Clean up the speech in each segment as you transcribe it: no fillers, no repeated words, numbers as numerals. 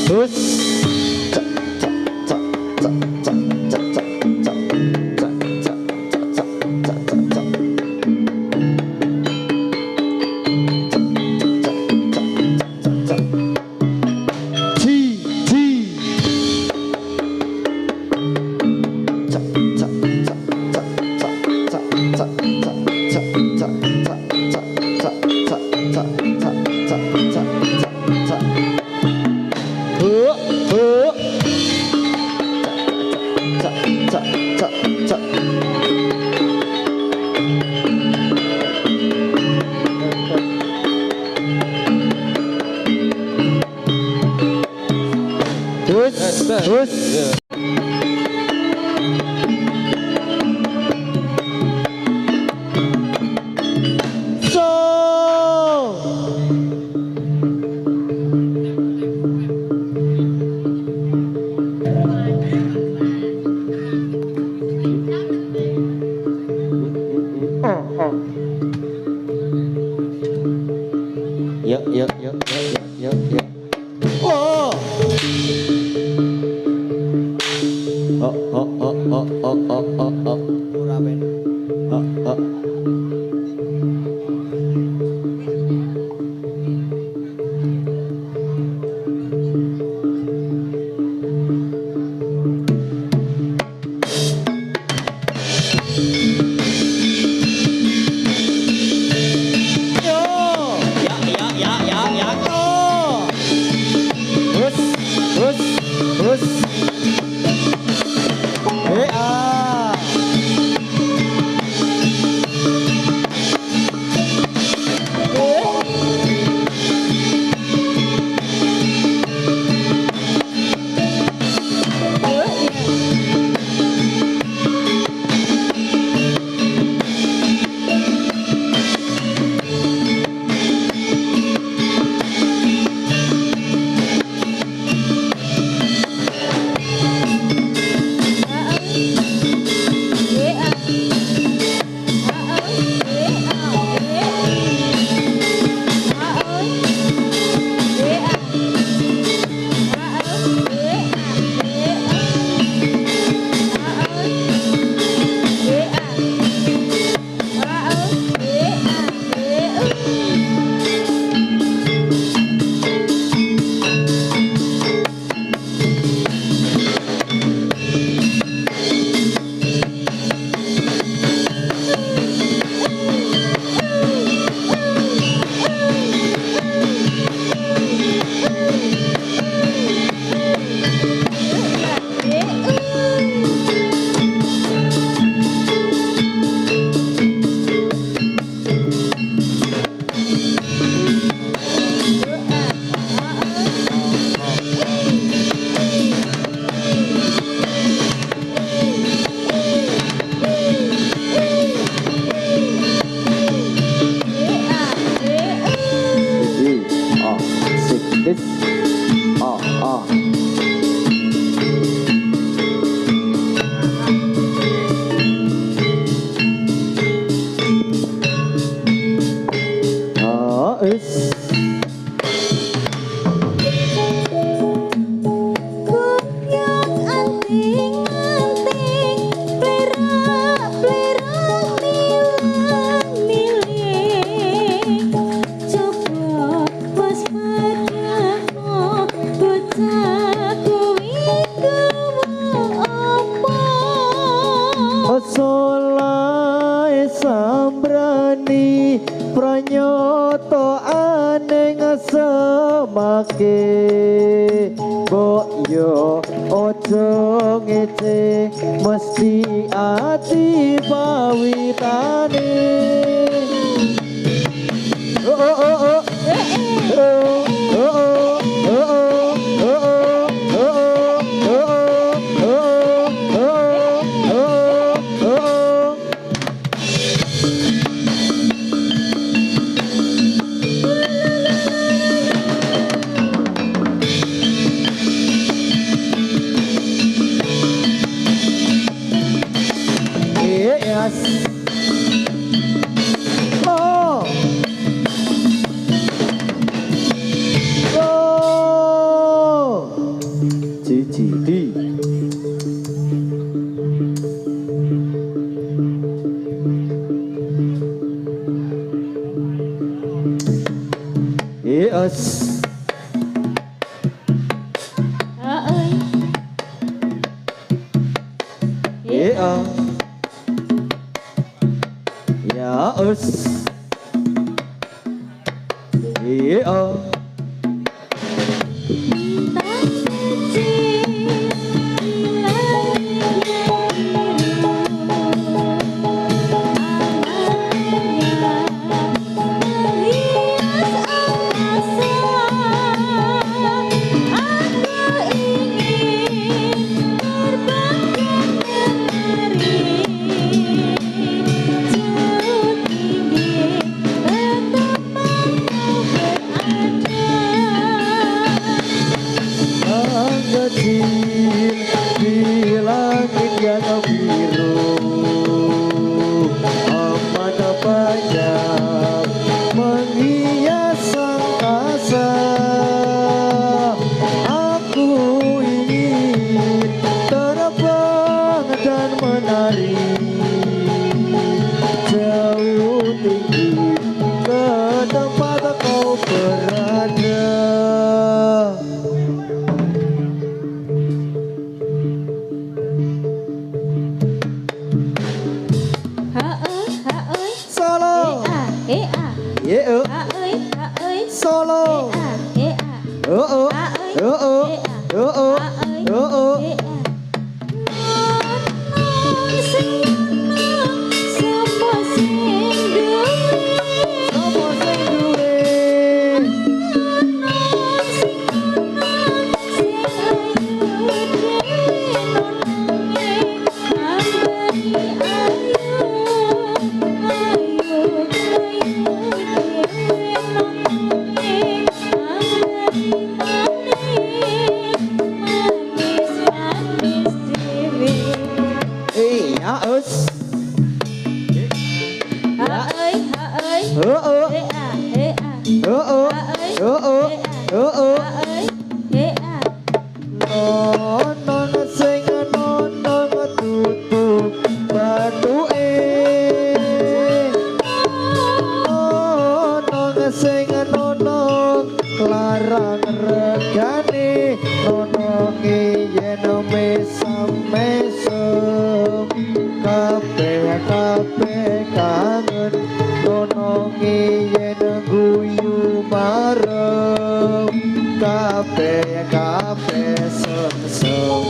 Terus. This. Oh, oh. Oh, it's. Solai sambrani pranyoto aneng semake mbok yo ojo ngece mesti ati pawitane oh oh oh oh Yes. Yeah. Yes. Yeah. Di langit yang biru amanah banyak menghias angkasa aku ingin terbang dan menari jauh tinggi ke tempat kau berada. Solo. Oh. Larang regane nonongi yen mesem-mesem kabeh kangen nonongi yen guyu marem kabeh sem-sem.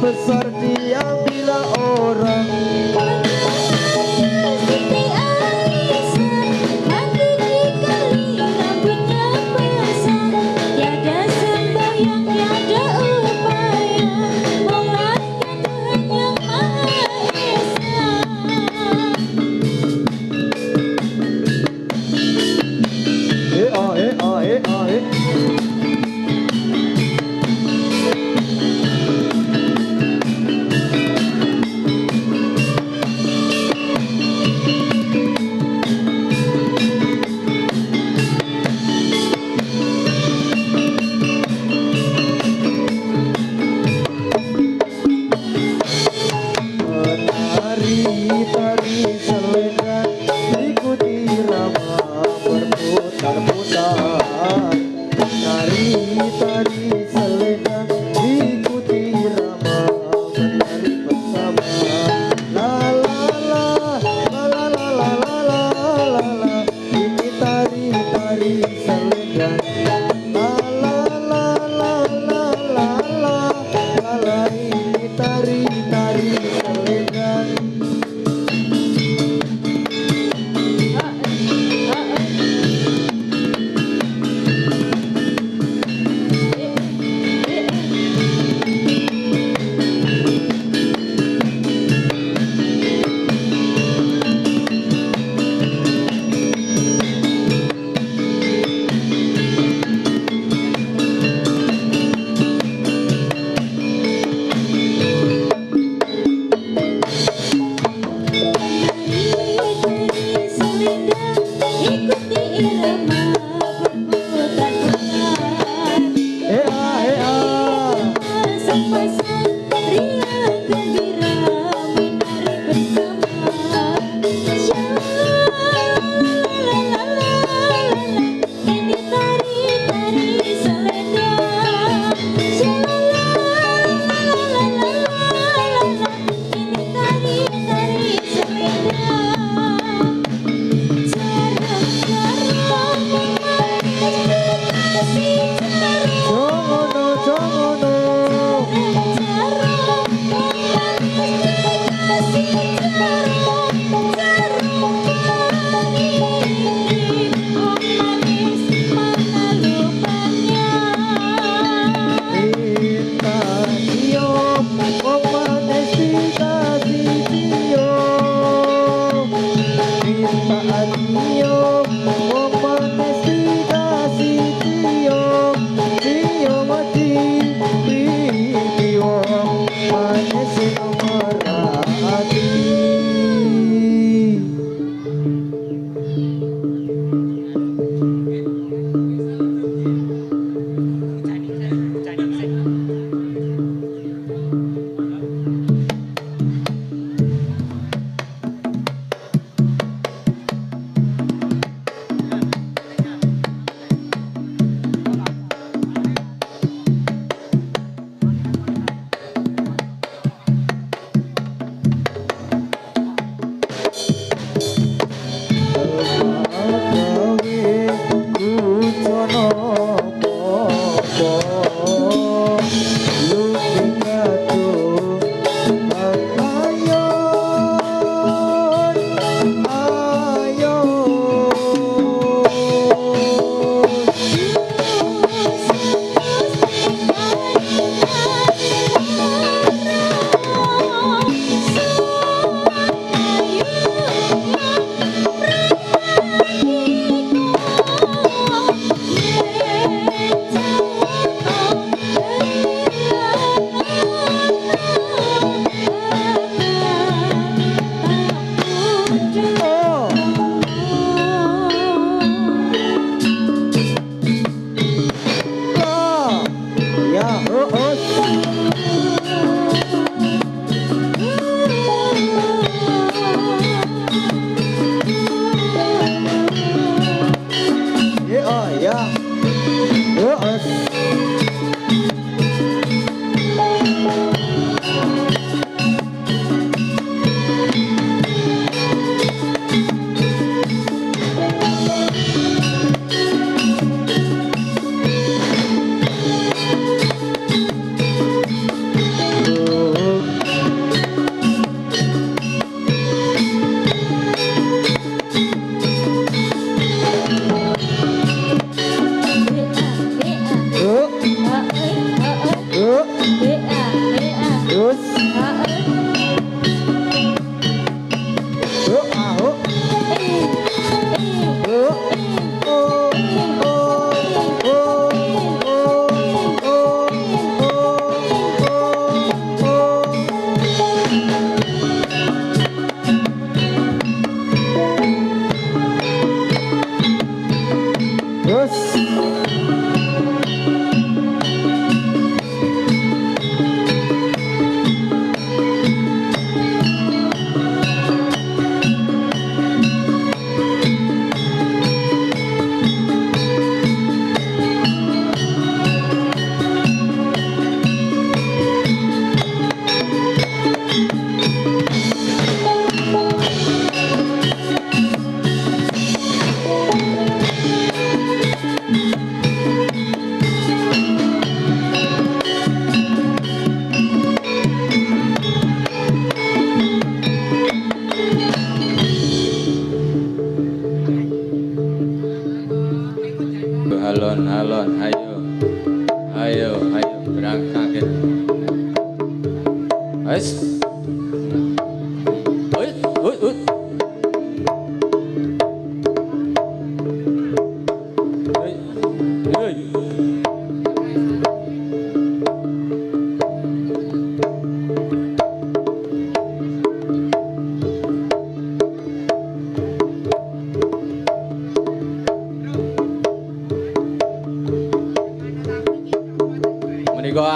besar diambil orang. Siti Alisa, mati dikali rambutnya besar. Tiada sembahyang, tiada upaya, melainkan Tuhan yang Maha Esa. Tari selendang ikuti irama berputar-putar. Tari selendang ikuti irama menari bersama. La la la la la la la la la la la. Ini tari selendang. La la la la la la la la la. Ini tari selendang.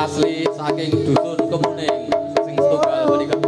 asli saking dusun Kemuning sing setunggal menika.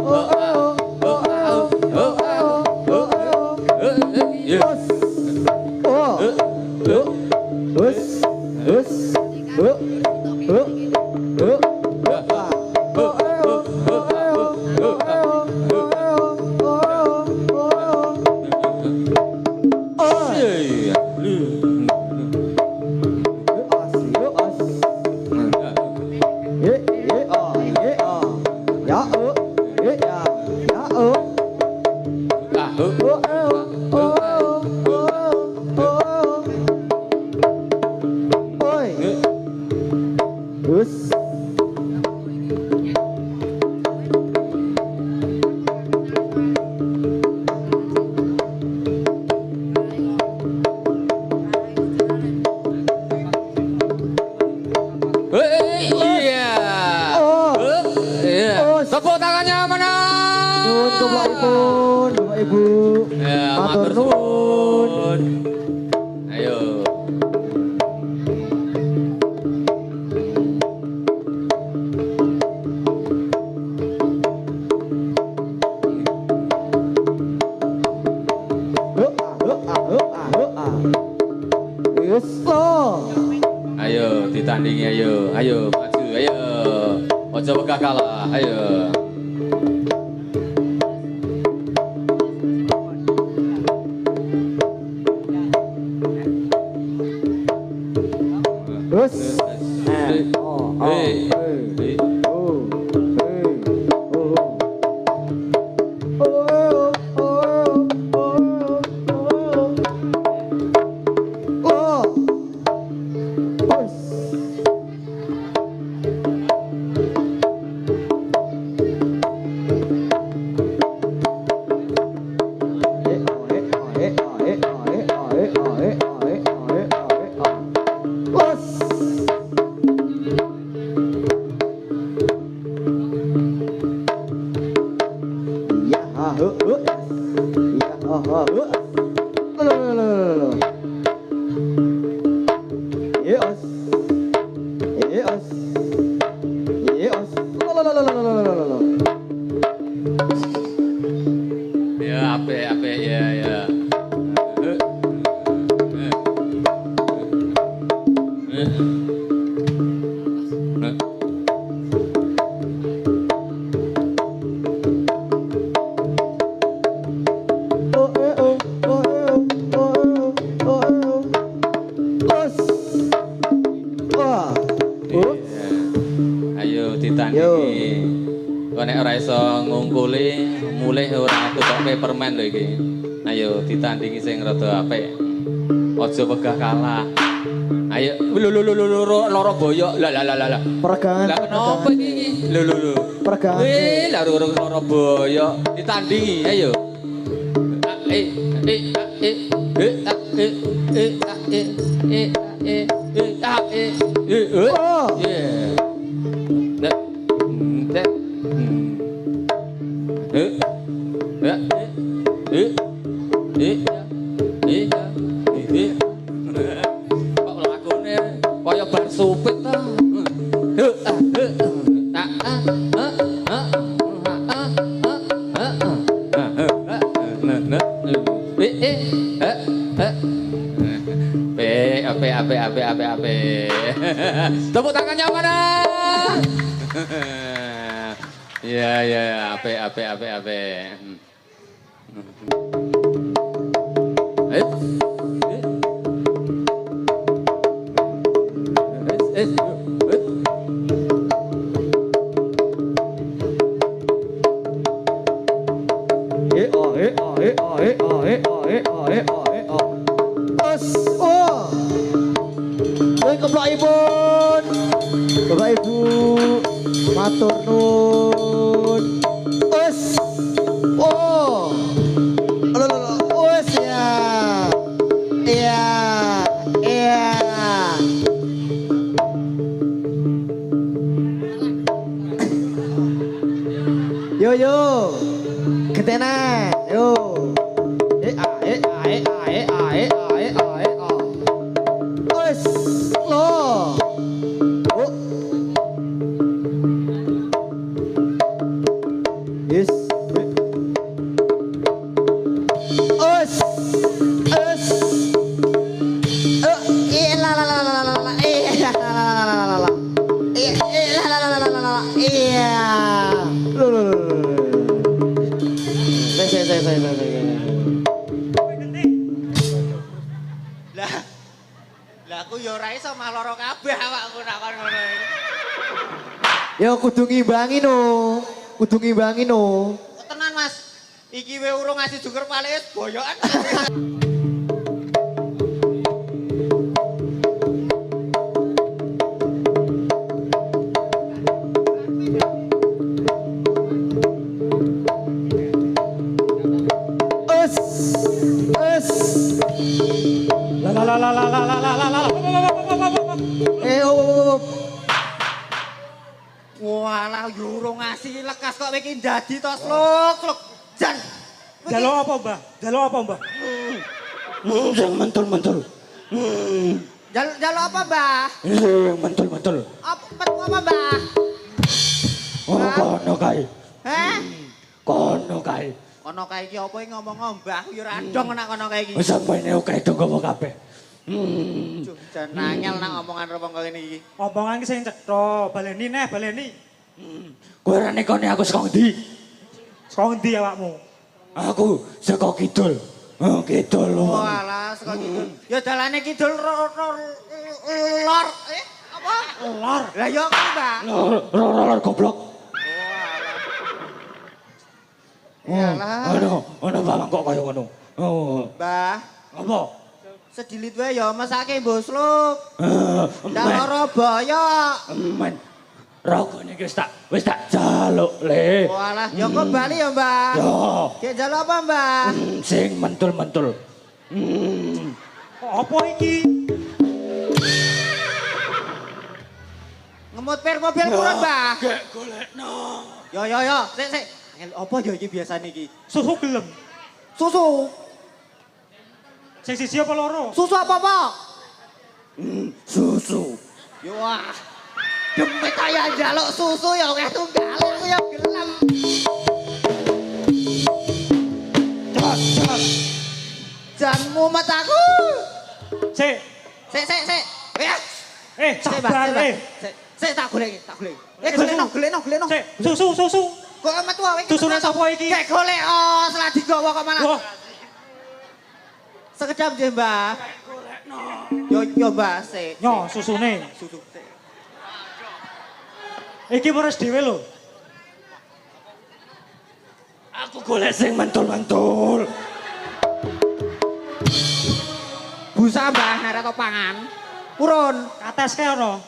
Tepuk tangannya mana? Nuwun kepulauipun, Bapak Ibu. Ya, matur suwun. Ayo. Wis lo. Ayo ditandingi ayo. Ayo maju ayo. Ojo wegah kalah. Ayo. Wis. Ya ape ya ya. Ayo ditandingi. Kok nek ora iso ngungkuli, mulih ora aku tokke permen lho iki. Ayo ditandingi sing rada apik. Aja wegah kalah. Ayo loro boyok. Lah. Peregangan. Lah kenapa iki? Lho. Peregangan. Weh, lah loro boyok. Ditandingi ayo. Kok lakune kaya bar supit ta. Ape. Tepuk tangannya mana? Ya, ape. Bapak Ibu, matur nuwun. Wes ya. Yo. Ketenan. Yo. Wes lo. Lah. Lah aku ya ora iso mah lara kabeh awakku nak kon ngono iki. Ya kudu ngimbangi no. Kudu ngimbangi no. Tenan Mas. Iki we urung ngasih juker paling boyokan. Es. Oh. Walah yo urung ngasih lekas kok iki dadi to sluk. Jan. Jaluk apa, Mbah? Jaluk apa, Mbah? Sing mentul-mentul. Jaluk apa, Mbah? Sing mentul-mentul. Apa Mbah? Oh, kono kae. Heh? Kono kae. Kono kae iki apa iki ngomong Mbah aku yo ora dong nak kono kae iki. Wis sampene oke dong ngomong kabeh. Jan nangel nak omongan ropo ngene iki. Omongan ki sing cetha, baleni neh, baleni. Kowe ra nekone aku saka ndi? Saka ngendi awakmu? Aku saka kidul. Oh, kidul. Walah saka kidul. Ya dalane kidul lor. Apa? Lor. Lah yo kuwi, Mbah. Lor goblok. Walah. Ono bawang kok kaya ngono. Oh, Mbah, apa? sedilit wae ya mesake Bosluk. Ndak lara boyok. Men. Rokone iki wis tak jaluk le. Walah, ya kok bali ya, Mbah. Yo. Ki jaluk apa, Mbah? Sing mentul-mentul. Apa iki? Ngemut pir mobil purun, Mbah. Gek golekno. Yo. Sik. Apa ya iki biasane iki? Susu gelem. Susu. Sing siji apa loro? Susu apa? Susu. Yo wah. Dempet kaya njaluk susu ya akeh tunggal aku ya gelem. Cepat. Jan mumet aku. Sik. Ya. Sabar Sik tak golek. Golekno. Sik, susu. Kok metu wae iki. Susune sapa iki? Kayak golek setelah digawa kok malah. Wah, Sekedap nggih, Mbah. Yo, Mbah, sik. nyo susune. Susu sik. Iki meres dhewe lho. Aku golek sing mentul-mentul. Busa, Mbah, nek ora pangan. Purun. Kateske ono.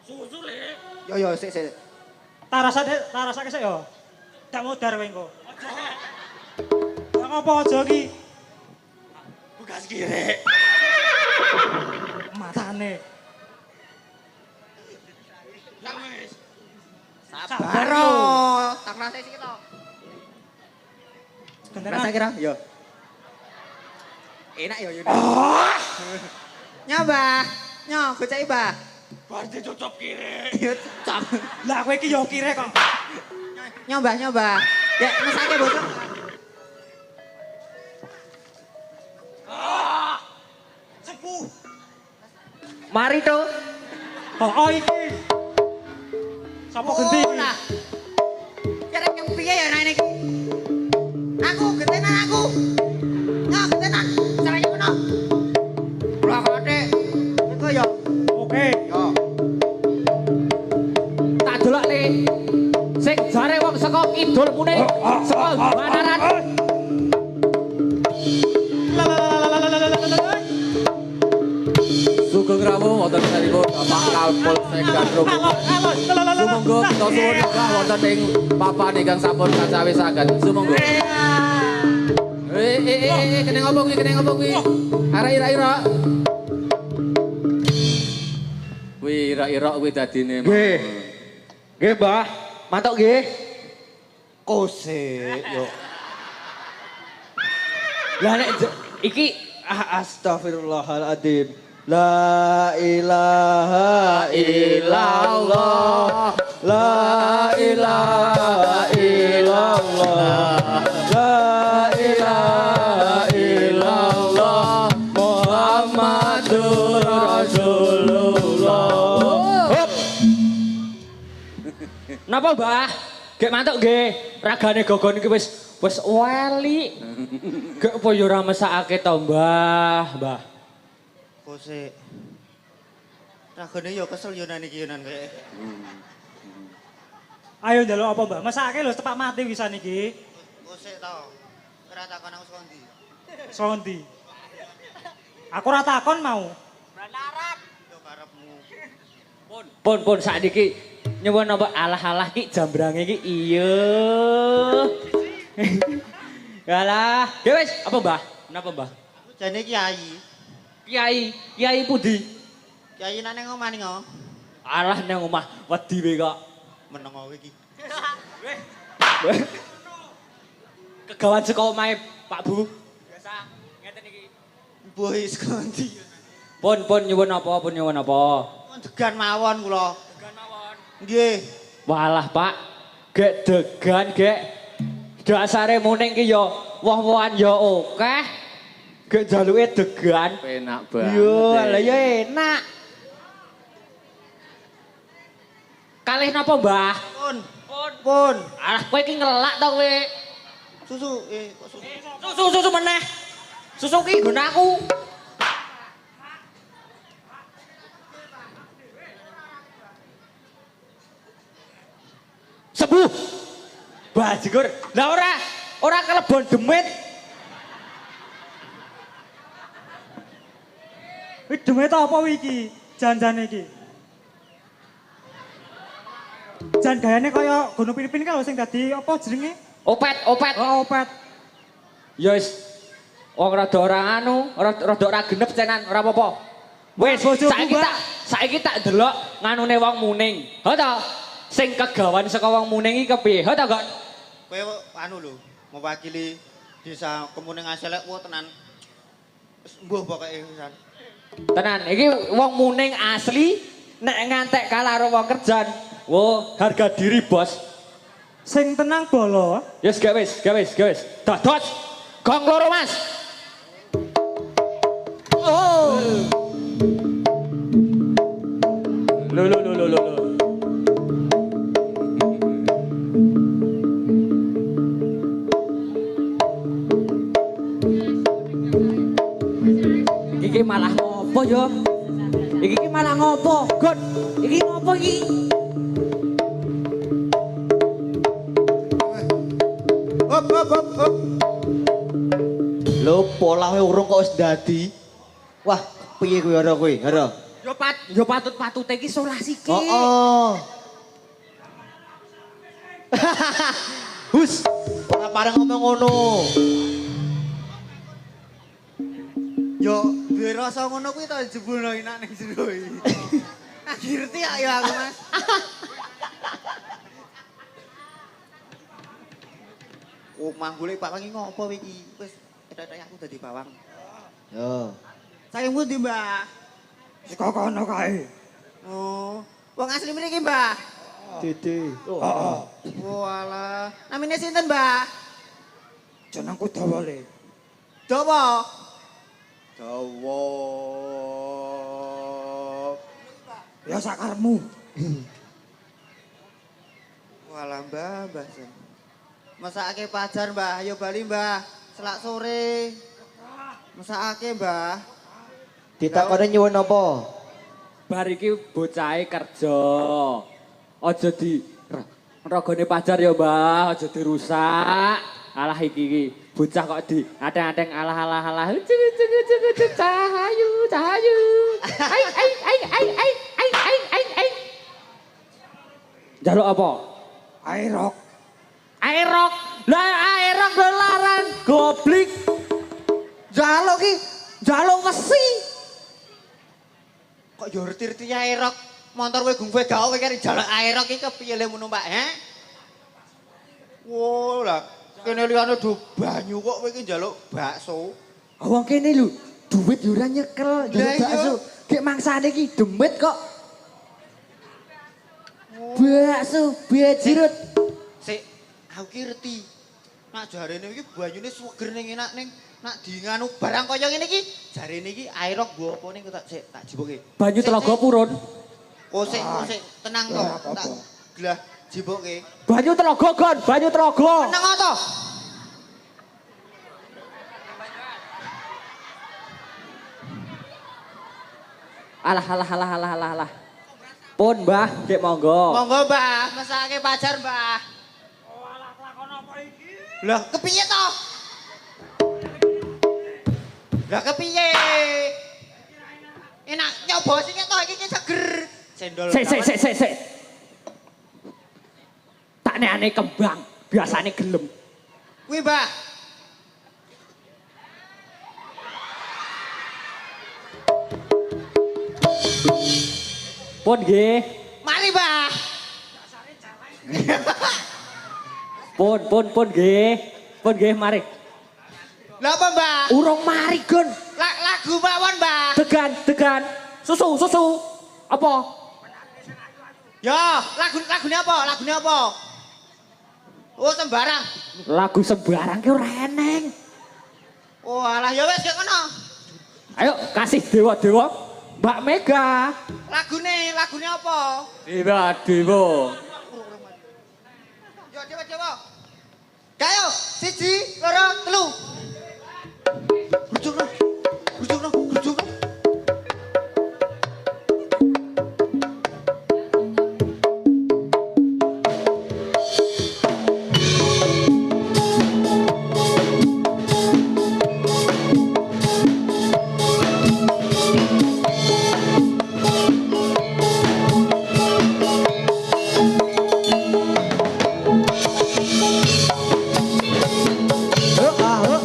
Susu le. Yo, sik. Tarasake sik yo. Tak mudar kowe engko. Ya ngopo aja iki? Bekas kirek. Matane. Sabar. Tak rasa sik to. Gentenan. Rasa kira? Yo. Enak yo. Nyo, Mbah. Nyo, goceki, Mbah. Berarti cocok kirek. Yo, cocok. Lah kowe iki yo kire kok. Nyoba. Ya, mesake bosok. Sepuh. Mari to. Oh iki. Sapa genti iki? Lah. Kira yang piye ya nek iki? Aku gentenan aku. Nyo, gentenan. Caranya ngono. Lah kote. Iku yo. Oke. Yo. Tak delok le. Sing jare wong saka kidul mune saka Banaran. Sugeng rawuh wonten sanipun Bapak Kapolsek Gandrung. Sumangga kita suwun inggah wonten ing papan ingkang sampun kacawisaken. Sumangga. Kene ngomong kuwi? Arek ira-ira. Kuwi ira-ira kuwi dadine. Nggih, Mbah. Matuk nggih. Kosek yo. Lah nek iki astagfirullahaladzim. La ilaha illallah. La ilaha illallah. La ilaha illallah. Muhammadur Rasulullah. Napa, Mbah? Gek mantuk nggih. ragane Gogon iki wis weli. Gek apa ya ora mesakake to, Mbah, Mbah. Kose. Ragane yo kesel yo nan iki yo nan kaya. Ayo njaluk apa, Mbah? Mesake lho tepak mati wisan iki. Kose tau. Ora takon aku saka ndi. Sondi. Aku ora takon mau. Yo karepmu. Pun sakniki nyuwun apa alah-alah ki jambrange ki iya. Yalah, ya wis apa Mbah? Napa Mbah? Jane kiai. Kiai pundi? Kiai nang ning omah ning kok. Alah nang omah wedi wae kok. Meneng kowe iki. Kegawan saka omahe Pak Bu. Biasa ngeten iki. Mbuh is kondi. Pun nyuwun apa? Degan mawon kula. Degan mawon. Nggih. Walah Pak, gek degan gek. Dasare muning ki ya woh-wohan ya akeh. Gek jaluke degan. Penak banget. Yo, lah ya enak. Kalih napa, Mbah? Pun. Alah kowe iki ngelak to kowe. Susu kok susu. Susu meneh. Susu ki nggon aku. Sebuh. Bajigur. Lah ora kelebon demit. Wih demit apa iki? Jan-jan iki. Jan gayane kaya Gunung Pilipin kan lho sing dadi apa jenenge? Opet. Oh, opet. Ya wis. Wong rada ora anu, rada ora genep cenan, ora apa-apa. Wis, Bojoku, saiki tak delok nganune wong muning. Ha ta? Sing kegawan saka wong muning iki kepiye? Ha ta, Gon? Kowe anu lho, mewakili desa Kemuning Aselek ku tenan. Wis mbuh pokoke pisan. Tenan, iki wong muning asli nek ngantek kalah karo wong kerjan. Wo, harga diri, Bos. Sing tenang bolo. Yes, gawis. Dados. Gong loro, Mas. Oh. Lo. Iki malah ngopo yo? Iki malah ngopo? God, iki ngopo iki? Hop. Lho polahe urung kok wis dadi. Wah, piye kowe ora kowe? Ora. Yo patut-patute iki solah siki. Oh. Hus, ora pareng ngomong ngono. Yo, duwe rasa ngono kuwi ta jebulno enak ning jero iki. Ngerti ya aku, Mas. Oh, manggule Pak Wangi ngopo iki? Wis etek-etek aku dadi bawang. Yo. Saking pundi, Mbah? Saka kono kae. Oh, wong asli mriki, Mbah. Dede. Heeh. Walah, namine sinten, Mbah? Jenengku Dawale. Dawa. Ya sakarmu. Walah, Mbah. Masakake pajar, Mbah. Ayo bali, Mbah. Selak sore. Masakake, Mbah. Ditakone nyuwun apa? Bar iki bocahe kerja. Aja di rogone pajar ya, Mbah, aja dirusak. Alah iki bocah kok di ateng-ateng alah. Cahayu. Ai. Jaluk apa? Airok. Aerok. Lah aerok dolaran goblik. Jaluk wesi. Kok yo reti-reti aerok. Motor kowe gungwe gawe kowe kari jaluk aerok iki kepiye le ngono, Mbak, he? Wo lah, kene liyane do banyu kok kowe iki njaluk bakso. Wong kene lho, duit yo ora nyekel, Lah njaluk iya. bakso. Gek mangsane iki demit kok. Bakso bejirut. Sik, aku ki ngerti. Nak jarene iki banyune suger ning enak ning nak diinganu barang kaya ngene iki, jarene iki aerok mbok apa ning tak jiwoke. Banyu telaga purun. Kosek, tenang kok. Tak gelah Jiboke. Banyu telaga Gon, banyu telaga. Nang to? Alah. Pun Mbah, Dek monggo. Monggo, Mbah, mesake pajar, Mbah. Oh, alah lakon apa iki? Lah, kepiye to? Lah kepiye? Enak nyoba sing to iki seger. Cendol. Sik. Tak nek kembang, biasane gelem. Kuwi, Mbah. Pun nggih. Mari, Mbah. Pun nggih. Pun nggih mari. Lah apa, Mbah? Urung mari Gon. Lagu mawon, Mbah. Degan. Susu. Apa? Ya, lagune apa? Oh, sembarang. Lagu sembarang ki ora eneng. Oh, alah ya wis gak kono. Ayo kasih dewa-dewa Mbak Mega. Lagune apa? Dewa. Yo dewa. Kayo, 1, 2, 3. Rujukno. Heuh,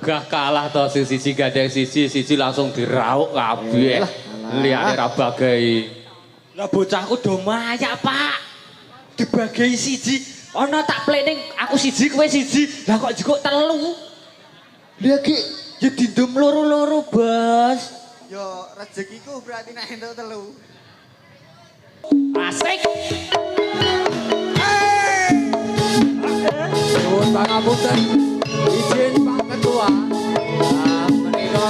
megah kalah to siji gandeng siji langsung dirauk kabeh. Liyane ra bagai. Lah bocahku do mayak, Pak. Dibagi siji. Ana tak planning aku siji kowe siji. Lah kok jekuk telu. Lah ki ya dindum loro-loro, Bos. Yo rezekiku berarti nek entuk telu. Asik. Nuwun pangapunten. Izin Pak Ketua. Menika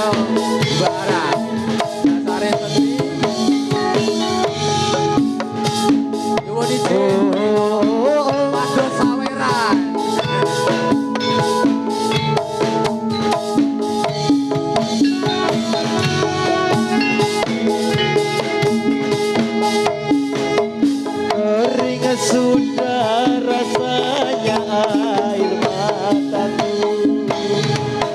barang. Dasare menteri. Nuwun izin. Pados saweran. Kering sudah rasanya air mataku,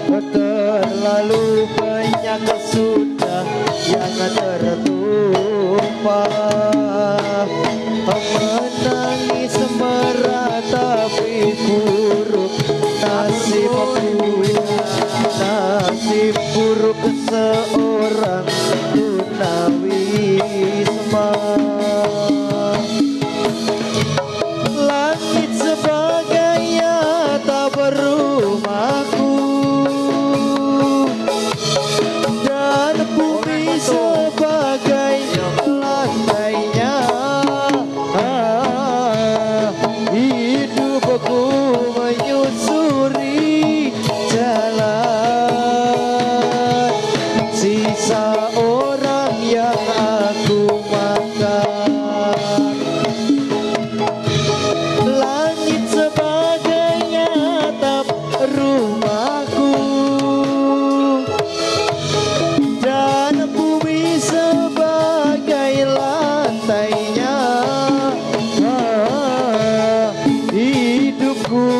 terlalu banyak sudah yang tertumpah. Menangis meratapi buruk nasib buruk seorang tunawisma. Langit sebagai atap rumahku dan bumi sebagai lantainya. Hidupku menyusuri jalan sisa orang yang aku makan. Langit sebagai atap rumahku dan bumi sebagai lantainya. Hidupku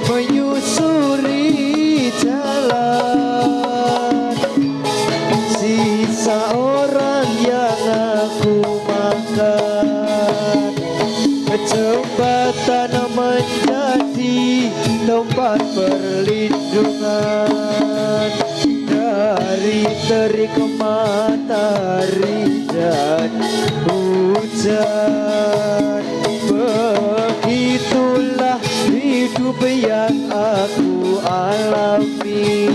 menyusuri jalan sisa orang yang aku makan. Jembatan menjadi tempat perlindungan dari terik matahari dan hujan. Begitulah hidup yang aku alami.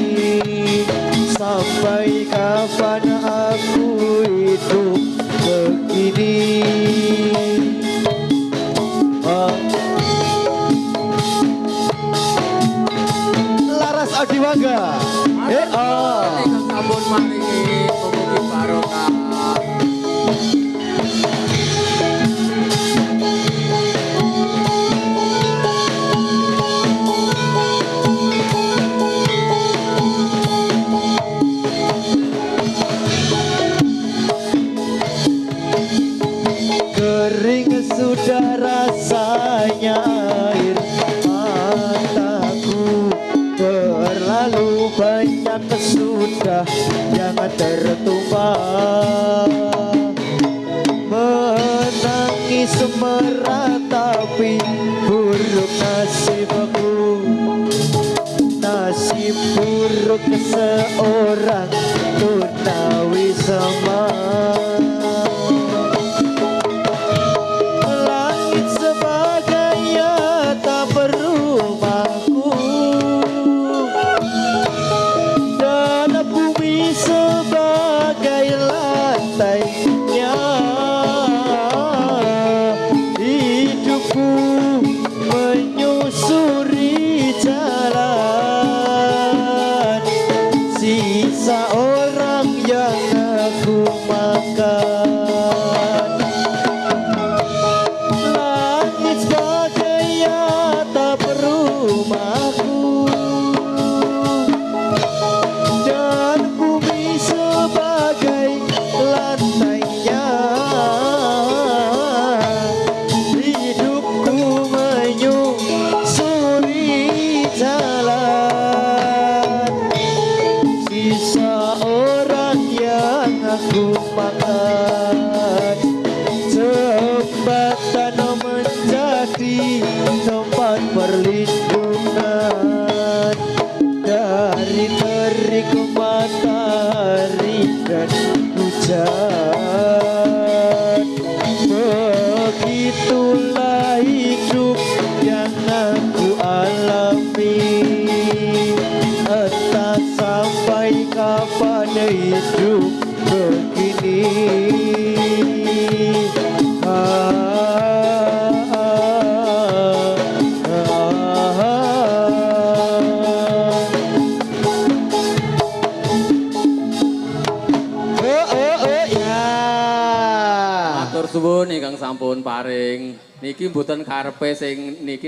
Sampai kapan aku hidup begini? Laras Adiwangga. Ingkang sampun maringi mugi barokah. Kering sudah rasanya air mataku, terlalu banyak sudah yang tertumpah. Menangis meratapi buruk nasibku, nasib buruk seorang tunawisma. Langit sebagai atap rumahku dan bumi sebagai lantainya. Hidupku menyusuri jalan sisa orang yang aku makan. Langit sebagai atap rumahku dan bumi sebagai lantainya. Hidupku menyusuri jalan sisa orang yang aku makan. Jembatan menjadi tempat perlindungan dari Matur suwun ingkang sampun paring. Niki mboten karepe sing niki